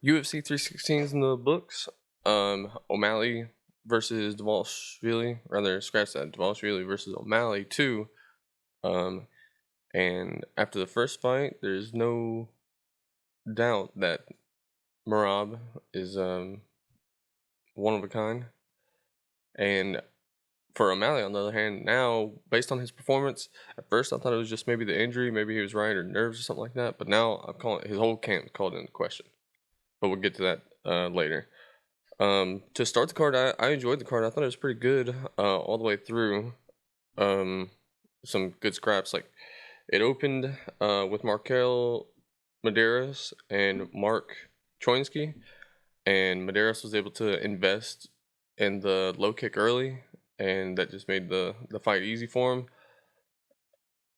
UFC 316's in the books. O'Malley versus Dvalishvili, rather scratch that, Dvalishvili versus O'Malley too. And after the first fight, there's no doubt that Merab is one of a kind. And for O'Malley, on the other hand, now based on his performance, at first I thought it was just maybe the injury, maybe he was right or nerves or something like that. But now I'm calling his whole camp called into question. But we'll get to that later. To start the card, I enjoyed the card. I thought it was pretty good all the way through. Some good scraps. Like it opened with Markel Medeiros and Mark Choinsky, and Medeiros was able to invest in the low kick early, and that just made the fight easy for him.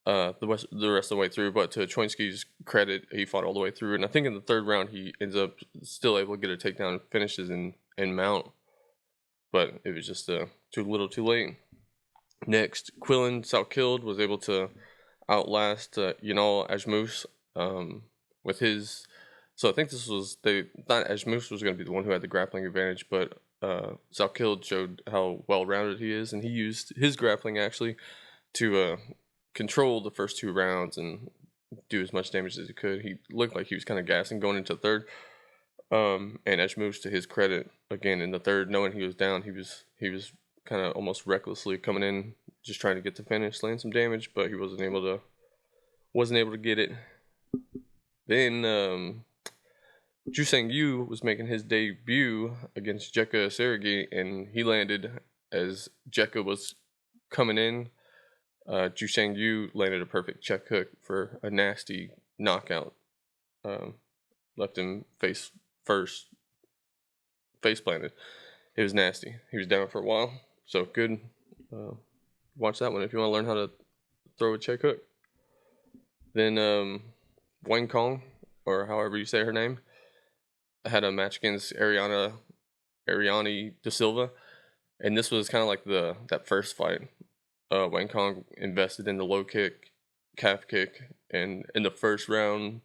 The rest of the way through, but to Choinsky's credit, he fought all the way through, and I think in the third round he ends up still able to get a takedown and finishes in mount, but it was just too little, too late. Next, Quillen Salkilled was able to outlast Yanal Ajmus with his. So I think this was they thought Ajmus was going to be the one who had the grappling advantage, but Salkilled showed how well rounded he is, and he used his grappling actually to control the first two rounds and do as much damage as he could. He looked like he was kind of gassing going into the third. And Ajmus, to his credit, again in the third, knowing he was down, he was kind of almost recklessly coming in, just trying to get the finish, laying some damage, but he wasn't able to get it. Then Ju Sang Yu was making his debut against Jekka Sergey, and he landed as Jekka was coming in. Ju Sang Yu landed a perfect check hook for a nasty knockout. Left him face planted. It was nasty. He was down for a while. So good. Watch that one if you want to learn how to throw a check hook. Then Wang Kong, or however you say her name, had a match against Ariane De Silva, and this was kind of like that first fight. Wang Kong invested in the low kick, calf kick, and in the first round,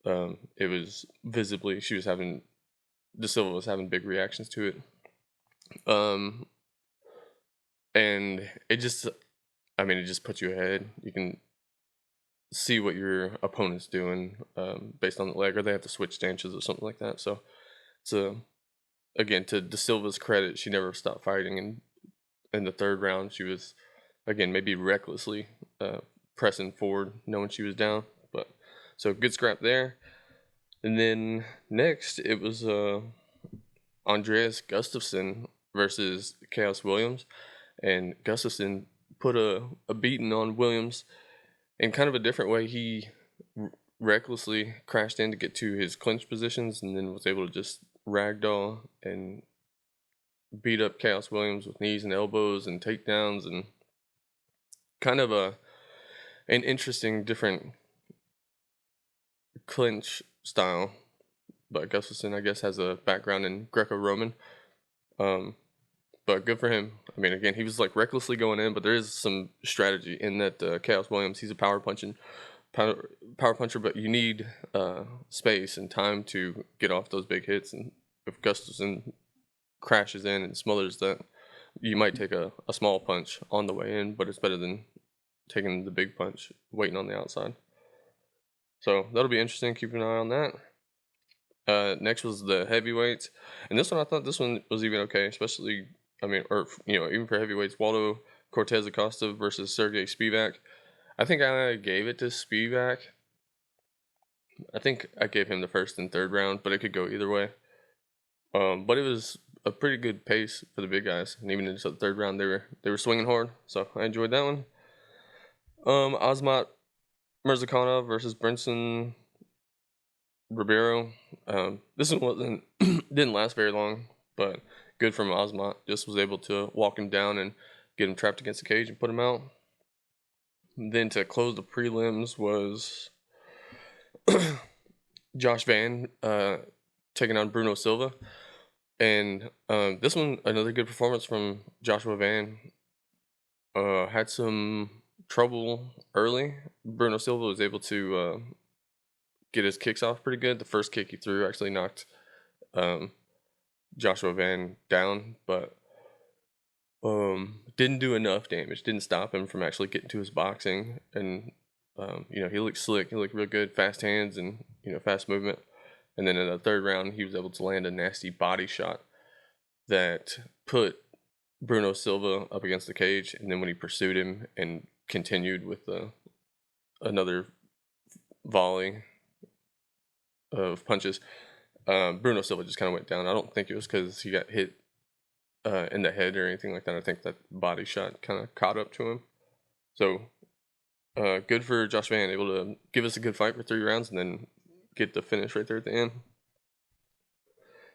it was visibly De Silva was having big reactions to it. And it just puts you ahead. You can see what your opponent's doing based on the leg, or they have to switch stances or something like that. So it's again, to De Silva's credit, she never stopped fighting, and in the third round she was again maybe recklessly pressing forward knowing she was down, but so good scrap there. And then next it was Andreas Gustafsson versus Chaos Williams, and Gustafsson put a beating on Williams in kind of a different way. He recklessly crashed in to get to his clinch positions, and then was able to just ragdoll and beat up Chaos Williams with knees and elbows and takedowns, and kind of an interesting different clinch style. But Gustafsson, I guess, has a background in Greco-Roman. But good for him. I mean, again, he was like recklessly going in, but there is some strategy in that. Chaos Williams, he's a power puncher, but you need space and time to get off those big hits. And if Gustafsson crashes in and smothers that, you might take a small punch on the way in, but it's better than taking the big punch waiting on the outside. So that'll be interesting. Keep an eye on that. Next was the heavyweights, and this one I thought this one was even okay, especially even for heavyweights. Waldo Cortez Acosta versus Sergey Spivak. I think I gave it to Spivak. I think I gave him the first and third round, but it could go either way. But it was a pretty good pace for the big guys, and even in the third round, they were swinging hard. So I enjoyed that one. Azmat Mirzakhanov versus Brinson Ribeiro. This one wasn't didn't last very long, but good from Azmat. Just was able to walk him down and get him trapped against the cage and put him out. And then to close the prelims was Josh Van taking on Bruno Silva. And this one, another good performance from Joshua Van. Had some trouble early. Bruno Silva was able to get his kicks off pretty good. The first kick he threw actually knocked Joshua Van down, but didn't do enough damage. Didn't stop him from actually getting to his boxing. And he looked slick. He looked real good, fast hands and fast movement. And then in the third round, he was able to land a nasty body shot that put Bruno Silva up against the cage. And then when he pursued him and continued with another volley of punches, Bruno Silva just kind of went down. I don't think it was because he got hit in the head or anything like that. I think that body shot kind of caught up to him. So good for Josh Van, able to give us a good fight for 3 rounds and then get the finish right there at the end.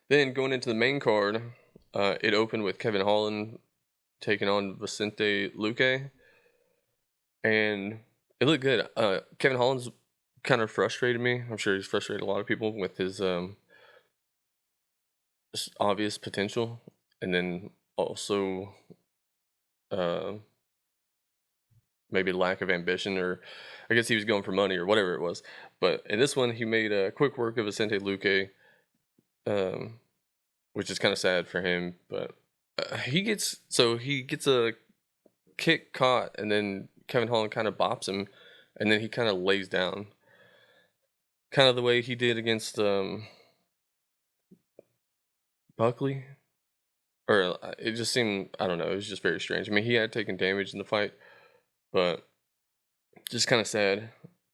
Then going into the main card, it opened with Kevin Holland taking on Vicente Luque, and it looked good. Kevin Holland's kind of frustrated me. I'm sure he's frustrated a lot of people with his obvious potential, and then also maybe lack of ambition, or I guess he was going for money or whatever it was. But in this one, he made a quick work of Vicente Luque, which is kind of sad for him. But he gets a kick caught, and then Kevin Holland kind of bops him, and then he kind of lays down, kind of the way he did against Buckley. Or it just seemed, I don't know, it was just very strange. I mean, he had taken damage in the fight, but just kind of sad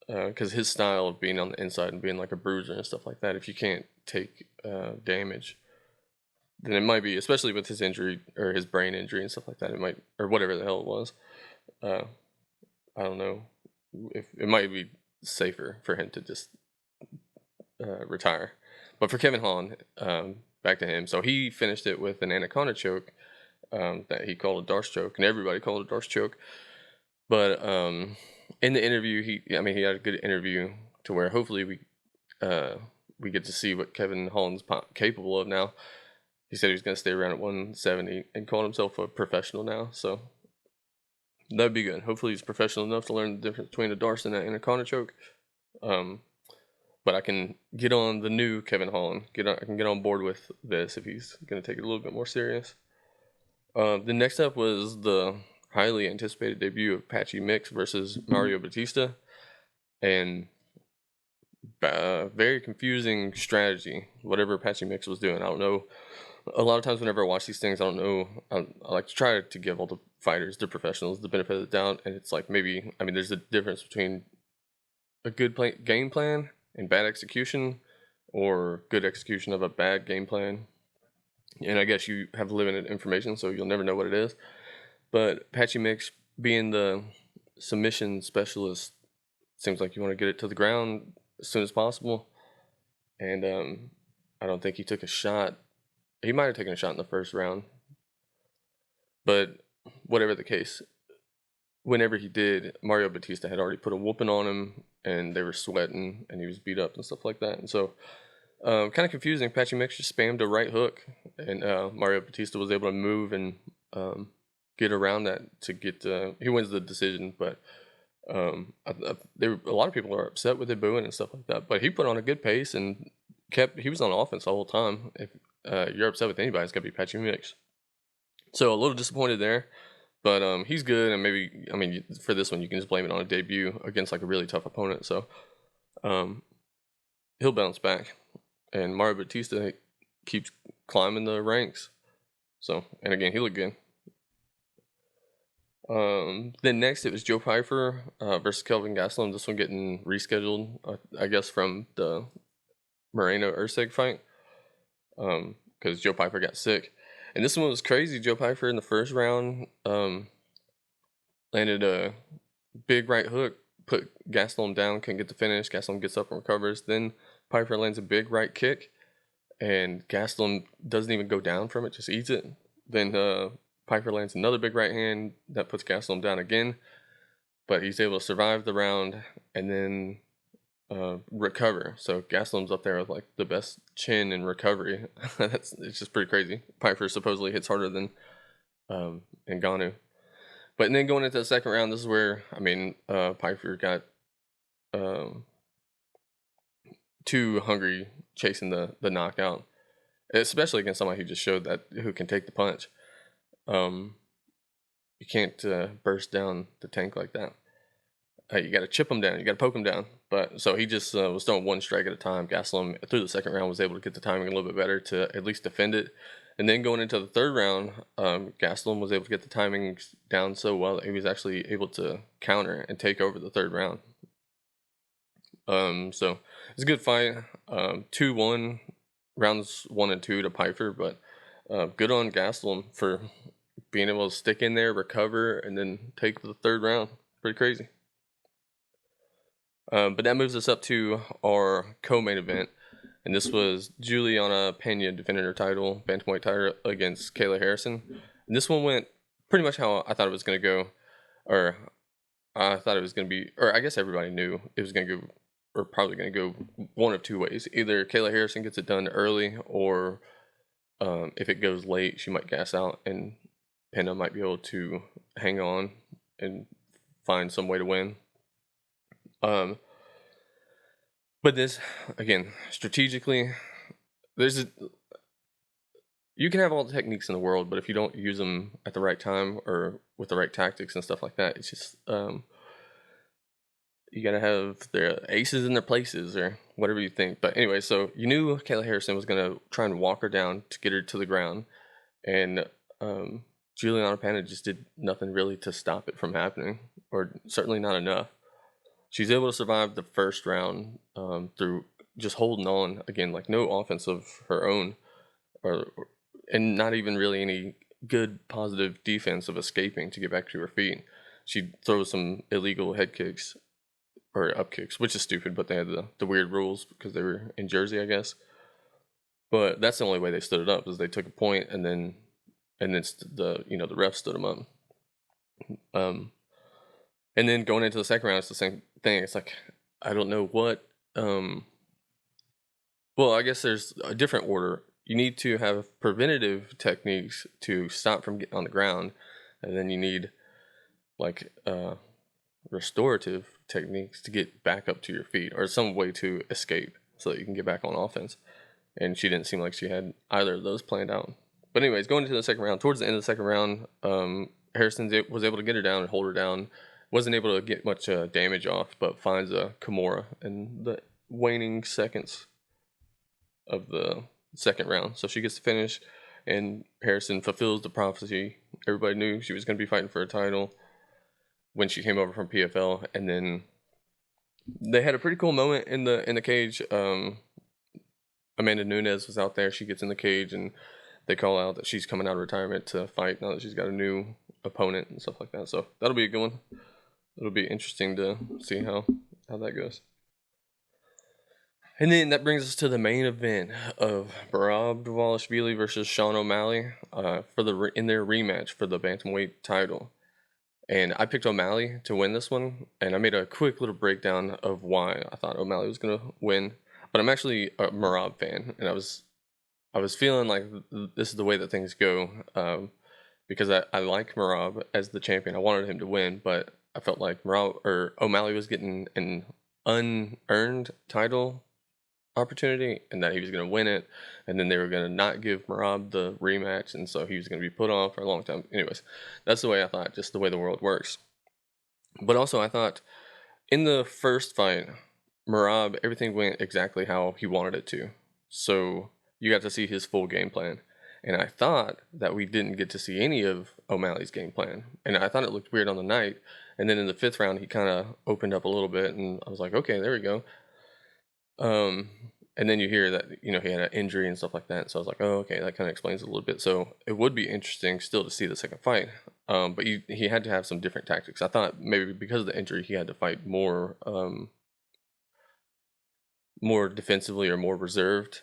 because his style of being on the inside and being like a bruiser and stuff like that, if you can't take damage, then it might be, especially with his injury or his brain injury and stuff like that, it might, or whatever the hell it was. I don't know if it might be safer for him to just retire. But for Kevin Holland, back to him. So he finished it with an anaconda choke that he called a Darce choke, and everybody called it a Darce choke. But in the interview, he had a good interview to where hopefully we get to see what Kevin Holland's capable of now. He said he was going to stay around at 170 and called himself a professional now. So that'd be good. Hopefully he's professional enough to learn the difference between a Darce and an anaconda choke. But I can get on the new Kevin Holland. I can get on board with this if he's going to take it a little bit more serious. The next up was the highly anticipated debut of Patchy Mix versus Mario Batista. And very confusing strategy, whatever Patchy Mix was doing. I don't know. A lot of times whenever I watch these things, I don't know. I like to try to give all the fighters, the professionals, the benefit of the doubt. And it's like there's a difference between a good game plan and bad execution, or good execution of a bad game plan. And I guess you have limited information, so you'll never know what it is. But Patchy Mix, being the submission specialist, seems like you want to get it to the ground as soon as possible. And I don't think he took a shot. He might have taken a shot in the first round. But whatever the case, whenever he did, Mario Batista had already put a whooping on him, and they were sweating, and he was beat up and stuff like that. And so, kind of confusing. Patchy Mix just spammed a right hook, and Mario Batista was able to move and get around that to get. He wins the decision, but a lot of people are upset with it, booing and stuff like that. But he put on a good pace and he was on offense the whole time. If you're upset with anybody, it's gonna be Patchy Mix. So a little disappointed there. But he's good, and for this one, you can just blame it on a debut against like a really tough opponent. So he'll bounce back, and Mario Batista keeps climbing the ranks. So, and again, he looked good. Then next, it was Joe Pyfer versus Kelvin Gastelum. This one getting rescheduled, I guess, from the Moreno Ursig fight, because Joe Pyfer got sick. And this one was crazy. Joe Pyfer in the first round landed a big right hook, put Gastelum down, couldn't get the finish. Gastelum gets up and recovers. Then Pyfer lands a big right kick, and Gastelum doesn't even go down from it, just eats it. Then Pyfer lands another big right hand that puts Gastelum down again, but he's able to survive the round and then recover. So Gastelum's up there with like the best chin in recovery. It's just pretty crazy. Pyfer supposedly hits harder than Ngannou. But then going into the second round, this is where Pyfer got too hungry chasing the knockout, especially against somebody who just showed that who can take the punch. Um, you can't burst down the tank like that. You got to chip him down. You got to poke him down. But so he just was throwing one strike at a time. Gastelum through the second round was able to get the timing a little bit better to at least defend it. And then going into the third round, Gastelum was able to get the timing down so well that he was actually able to counter and take over the third round. So it's a good fight. 2-1 rounds 1 and 2 to Piper, but good on Gastelum for being able to stick in there, recover, and then take the third round. Pretty crazy. But that moves us up to our co-main event, and this was Juliana Pena defending her title, bantamweight title, against Kayla Harrison. And this one went pretty much how I thought it was going to go, or I thought it was going to be, or I guess everybody knew it was going to go, or probably going to go one of two ways. Either Kayla Harrison gets it done early, or if it goes late, she might gas out, and Pena might be able to hang on and find some way to win. But this, again, strategically, you can have all the techniques in the world, but if you don't use them at the right time or with the right tactics and stuff like that, it's just you gotta have their aces in their places or whatever you think. But anyway, so you knew Kayla Harrison was gonna try and walk her down to get her to the ground, and Juliana Pena just did nothing really to stop it from happening, or certainly not enough. She's able to survive the first round through just holding on, again, like no offense of her own, and not even really any good positive defense of escaping to get back to her feet. She throws some illegal head kicks or up kicks, which is stupid, but they had the weird rules because they were in Jersey, I guess. But that's the only way they stood it up, is they took a point and then the ref stood them up. And then going into the second round, it's the same thing. It's like, I don't know what. Well, I guess there's a different order. You need to have preventative techniques to stop from getting on the ground, and then you need like restorative techniques to get back up to your feet, or some way to escape so that you can get back on offense. And she didn't seem like she had either of those planned out. But anyways, going into the second round, towards the end of the second round, Harrison was able to get her down and hold her down. Wasn't able to get much damage off, but finds a Kimura in the waning seconds of the second round. So she gets to finish, and Harrison fulfills the prophecy. Everybody knew she was going to be fighting for a title when she came over from PFL, and then they had a pretty cool moment in the cage. Amanda Nunes was out there. She gets in the cage, and they call out that she's coming out of retirement to fight now that she's got a new opponent and stuff like that. So that'll be a good one. It'll be interesting to see how that goes. And then that brings us to the main event of Merab Dvalishvili versus Sean O'Malley in their rematch for the bantamweight title. And I picked O'Malley to win this one, and I made a quick little breakdown of why I thought O'Malley was going to win. But I'm actually a Merab fan, and I was feeling like this is the way that things go, because I like Merab as the champion. I wanted him to win, but I felt like O'Malley was getting an unearned title opportunity, and that he was going to win it, and then they were going to not give Merab the rematch, and so he was going to be put off for a long time. Anyways, that's the way I thought, just the way the world works. But also, I thought in the first fight, Merab, everything went exactly how he wanted it to. So you got to see his full game plan. And I thought that we didn't get to see any of O'Malley's game plan. And I thought it looked weird on the night. And then in the fifth round, he kind of opened up a little bit, and I was like, okay, there we go. And then you hear that, he had an injury and stuff like that. So I was like, oh, okay, that kind of explains it a little bit. So it would be interesting still to see the second fight. But he had to have some different tactics. I thought maybe because of the injury, he had to fight more defensively or more reserved,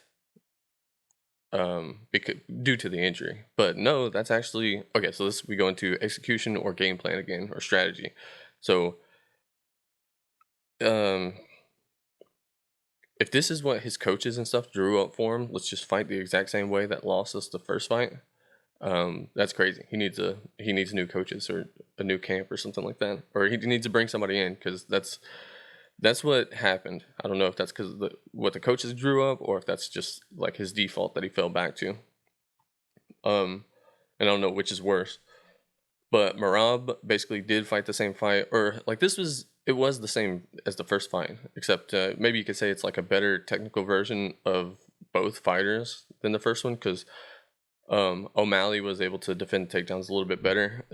because due to the injury. But no, that's actually okay. So we go into execution or game plan again, or strategy. So if this is what his coaches and stuff drew up for him, let's just fight the exact same way that lost us the first fight. That's crazy. He needs new coaches or a new camp or something like that, or he needs to bring somebody in, because That's what happened. I don't know if that's because of what the coaches drew up, or if that's just like his default that he fell back to. Um, and I don't know which is worse. But Merab basically did fight the same fight, or like it was the same as the first fight, except maybe you could say it's like a better technical version of both fighters than the first one, because O'Malley was able to defend takedowns a little bit better,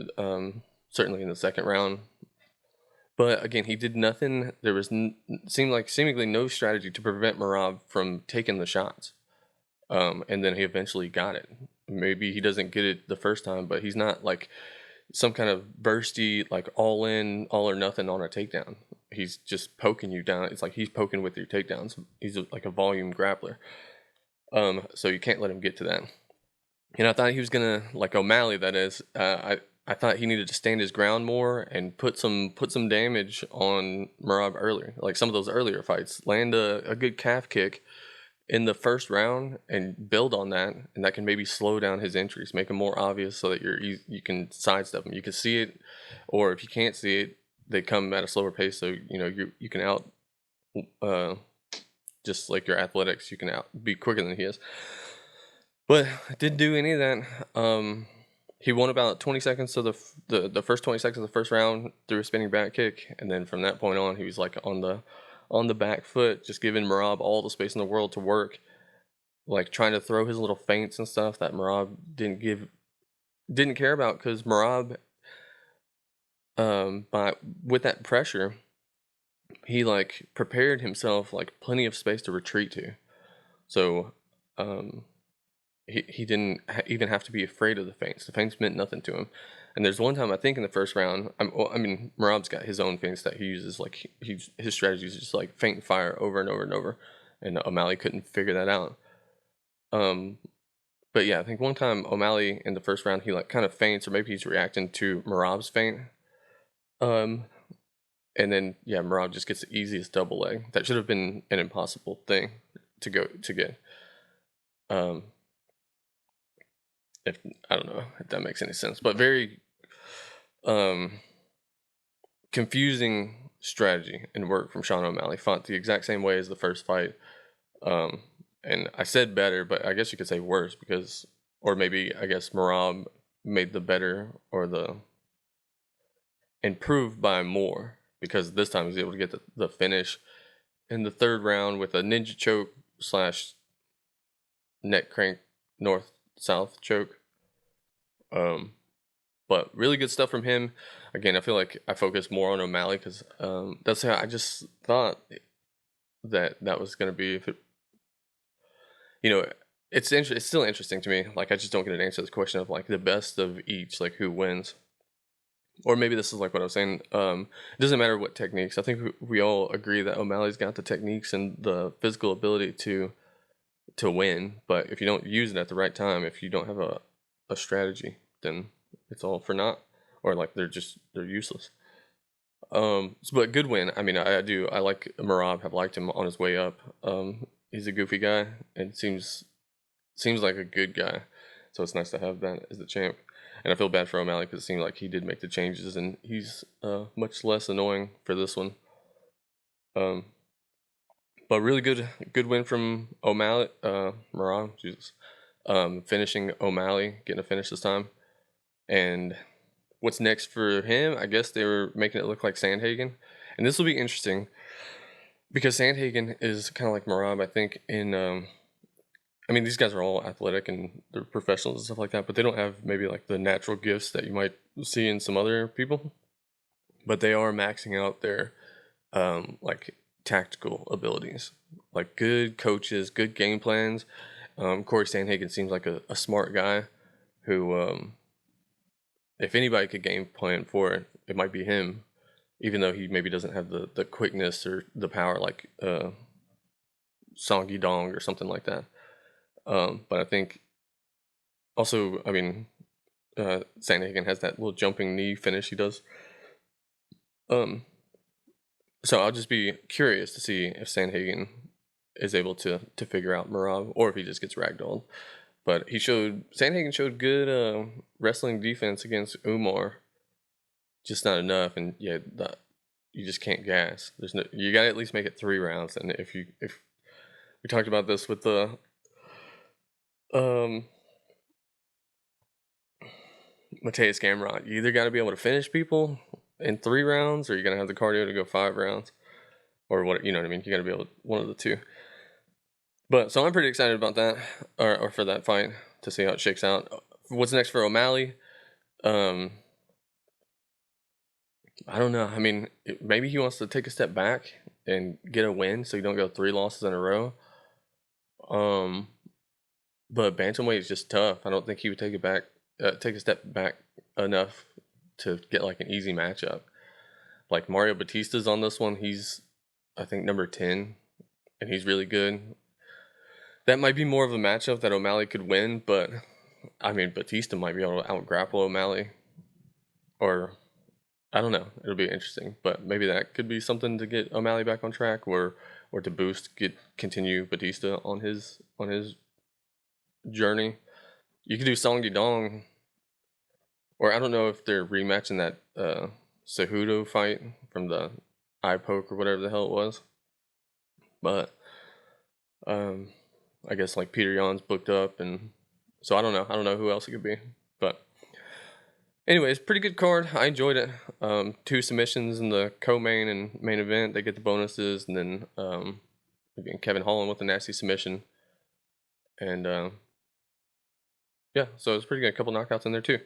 certainly in the second round. But again, he did nothing. There was seemed like seemingly no strategy to prevent Merab from taking the shots. And then he eventually got it. Maybe he doesn't get it the first time, but he's not like some kind of bursty, like all in, all or nothing on a takedown. He's just poking you down. It's like he's poking with your takedowns. He's like a volume grappler. So you can't let him get to that. And I thought he was gonna, like O'Malley, that is. I thought he needed to stand his ground more and put some damage on Merab earlier, like some of those earlier fights. Land a good calf kick in the first round and build on that, and that can maybe slow down his entries, make them more obvious, so that you can sidestep them. You can see it, or if you can't see it, they come at a slower pace. So you can out, just like your athletics, you can out be quicker than he is. But didn't do any of that. He won about 20 seconds to the first 20 seconds of the first round through a spinning back kick, and then from that point on, he was like on the back foot, just giving Merab all the space in the world to work, like trying to throw his little feints and stuff that Merab didn't care about, because Merab, by with that pressure, he like prepared himself like plenty of space to retreat to, so he didn't even have to be afraid of the feints. The feints meant nothing to him. And there's one time I think in the first round, I mean, Merab's got his own feints that he uses. Like his strategy is just like feint and fire over and over and over, and O'Malley couldn't figure that out. But yeah, I think one time O'Malley in the first round, he like kind of feints, or maybe he's reacting to Merab's feint. Um, and then yeah, Merab just gets the easiest double leg. That should have been an impossible thing to get. Um, if I don't know if that makes any sense, but very confusing strategy and work from Sean O'Malley. Fought the exact same way as the first fight. And I said better, but I guess you could say worse, because, or maybe I guess Merab made the better, or the improved by more, because this time he was able to get the finish in the third round with a ninja choke slash neck crank north south choke. But really good stuff from him. Again, I feel like I focus more on O'Malley, because that's how I just thought that was going to be. If it, it's still interesting to me. Like, I just don't get an answer to this question of like the best of each, like who wins. Or maybe this is like what I was saying. It doesn't matter what techniques. I think we all agree that O'Malley's got the techniques and the physical ability to win. But if you don't use it at the right time, if you don't have a strategy, then it's all for naught, or like they're useless. But good win. I mean, I like Merab. Have liked him on his way up. He's a goofy guy and seems like a good guy. So it's nice to have that as the champ. And I feel bad for O'Malley, because it seemed like he did make the changes, and he's much less annoying for this one. But really good win from O'Malley. Merab, Jesus. Finishing O'Malley, getting a finish this time. And what's next for him? I guess they were making it look like Sandhagen. And this will be interesting, because Sandhagen is kind of like Merab, I think, in I mean, these guys are all athletic and they're professionals and stuff like that, but they don't have maybe like the natural gifts that you might see in some other people. But they are maxing out their like tactical abilities, like good coaches, good game plans. Corey Sandhagen seems like a smart guy who, if anybody could game plan for it, it might be him, even though he maybe doesn't have the quickness or the power like Song Dong or something like that. But I think also, I mean, Sandhagen has that little jumping knee finish he does. So I'll just be curious to see if Sandhagen is able to figure out Merab, or if he just gets ragdolled. But Sandhagen showed good wrestling defense against Umar, just not enough. And yeah, you just can't gas. There's no, you gotta at least make it 3 rounds. And if we talked about this with the um Mateus Gamrot, you either gotta be able to finish people in 3 rounds, or you're gonna have the cardio to go 5 rounds, or what, you know what I mean? You gotta be able to, one of the two. But so I'm pretty excited about that, or for that fight, to see how it shakes out. What's next for O'Malley? Um, I don't know. I mean, maybe he wants to take a step back and get a win, so you don't go 3 losses in a row. But bantamweight is just tough. I don't think he would take a step back enough to get like an easy matchup. Like Mario Batista's on this one. He's, I think, number 10, and he's really good. That might be more of a matchup that O'Malley could win, but I mean, Batista might be able to out-grapple O'Malley, or I don't know. It'll be interesting, but maybe that could be something to get O'Malley back on track, or to boost, continue Batista on his journey. You could do Song Yudong, or I don't know if they're rematching that Cejudo fight from the eye poke or whatever the hell it was, but I guess like Peter Yan's booked up, and so I don't know. I don't know who else it could be, but anyways, pretty good card. I enjoyed it. 2 submissions in the co-main and main event. They get the bonuses, and then again, Kevin Holland with a nasty submission, and yeah, so it's pretty good. A couple knockouts in there too.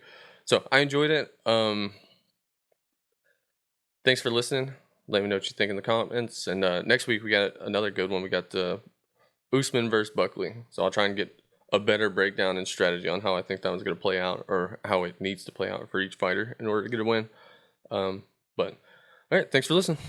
So I enjoyed it. Thanks for listening. Let me know what you think in the comments. And next week we got another good one. We got Usman versus Buckley. So I'll try and get a better breakdown and strategy on how I think that one's going to play out, or how it needs to play out for each fighter in order to get a win. But all right, thanks for listening.